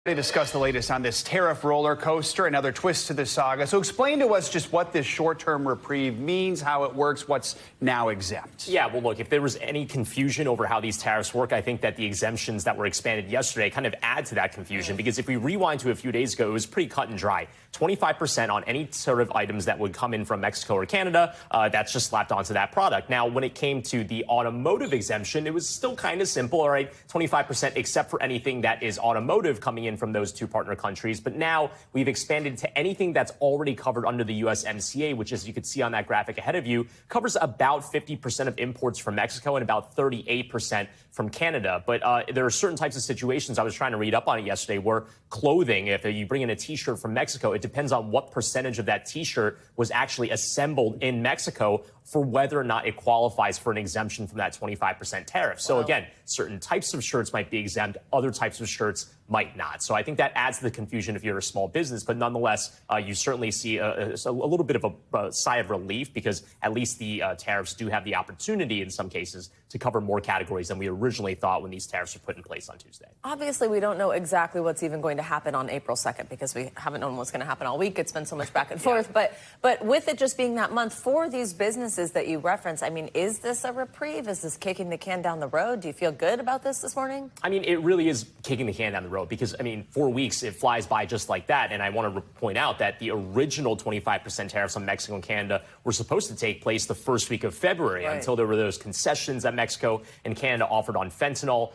They discuss the latest on this tariff roller coaster, another twist to the saga. So explain to us just what this short-term reprieve means, how it works, what's now exempt. Yeah, well, look, if there was any confusion over how these tariffs work, I think that the exemptions that were expanded yesterday kind of add to that confusion, because if we rewind to a few days ago, it was pretty cut and dry. 25% on any sort of items that would come in from Mexico or Canada, that's just slapped onto that product. Now, when it came to the automotive exemption, it was still kind of simple, all right, 25% except for anything that is automotive coming in from those two partner countries. But now we've expanded to anything that's already covered under the USMCA, which, as you can see on that graphic ahead of you, covers about 50% of imports from Mexico and about 38% from Canada. But there are certain types of situations, I was trying to read up on it yesterday, where clothing, if you bring in a T-shirt from Mexico, it depends on what percentage of that T-shirt was actually assembled in Mexico for whether or not it qualifies for an exemption from that 25% tariff. So again, certain types of shirts might be exempt, other types of shirts might not. So I think that adds to the confusion if you're a small business, but nonetheless, you certainly see a little bit of a sigh of relief, because at least the tariffs do have the opportunity in some cases to cover more categories than we originally thought when these tariffs were put in place on Tuesday. Obviously, we don't know exactly what's even going to happen on April 2nd, because we haven't known what's going to happen all week. It's been so much back and forth. But with it just being that month, for these businesses that you reference, I mean, is this a reprieve? Is this kicking the can down the road? Do you feel good about this morning? I mean, it really is kicking the can down the road, because, I mean, 4 weeks, it flies by just like that. And I want to point out that the original 25% tariffs on Mexico and Canada were supposed to take place the first week of February, until there were those concessions that Mexico and Canada offered on fentanyl,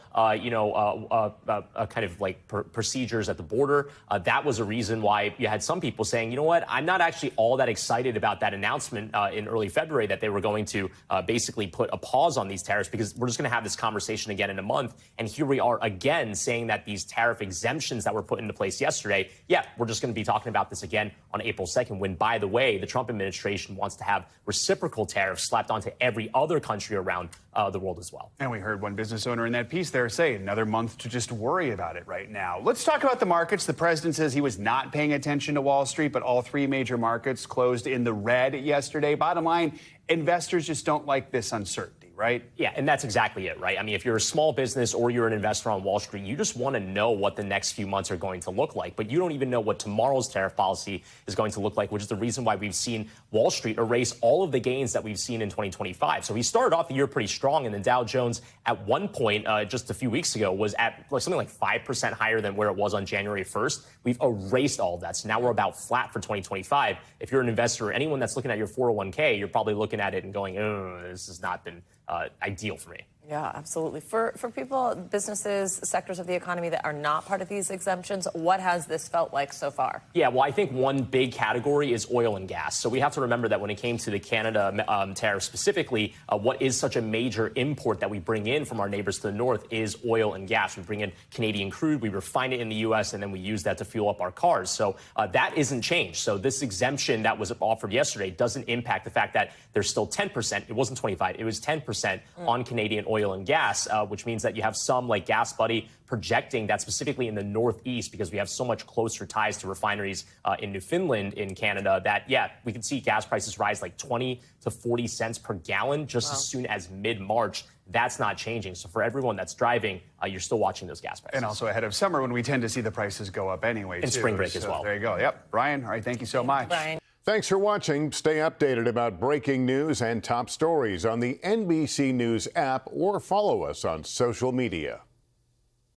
kind of like procedures at the border. That was a reason why you had some people saying, you know what, I'm not actually all that excited about that announcement in early February that they were going to basically put a pause on these tariffs, because we're just going to have this conversation again in a month. And here we are again saying that these tariff exemptions that were put into place yesterday, we're just going to be talking about this again on April 2nd, when, by the way, the Trump administration wants to have reciprocal tariffs slapped onto every other country around the world as well. And we heard one business owner in that piece there say another month to just worry about it right now. Let's talk about the markets. The president says he was not paying attention to Wall Street, but all three major markets closed in the red yesterday. Bottom line, investors just don't like this uncertainty, right? Yeah, and that's exactly it, right? I mean, if you're a small business or you're an investor on Wall Street, you just want to know what the next few months are going to look like. But you don't even know what tomorrow's tariff policy is going to look like, which is the reason why we've seen Wall Street erase all of the gains that we've seen in 2025. So we started off the year pretty strong, and the Dow Jones at one point just a few weeks ago was at something like 5% higher than where it was on January 1st. We've erased all of that. So now we're about flat for 2025. If you're an investor or anyone that's looking at your 401k, you're probably looking at it and going, oh, this has not been ideal for me. Yeah, absolutely. For people, businesses, sectors of the economy that are not part of these exemptions, what has this felt like so far? Yeah, well, I think one big category is oil and gas. So we have to remember that when it came to the Canada tariff specifically, what is such a major import that we bring in from our neighbors to the north is oil and gas. We bring in Canadian crude, we refine it in the U.S., and then we use that to fuel up our cars. So that isn't changed. So this exemption that was offered yesterday doesn't impact the fact that there's still 10%. It wasn't 25, it was 10% on Canadian oil and gas, which means that you have some like Gas Buddy projecting that specifically in the Northeast, because we have so much closer ties to refineries in Newfoundland in Canada, that, we could see gas prices rise like 20 to 40 cents per gallon just as soon as mid-March. That's not changing. So for everyone that's driving, you're still watching those gas prices. And also ahead of summer, when we tend to see the prices go up anyway, and spring break as well. There you go. Yep. Brian, all right, thank you so much. Brian. Thanks for watching. Stay updated about breaking news and top stories on the NBC News app, or follow us on social media.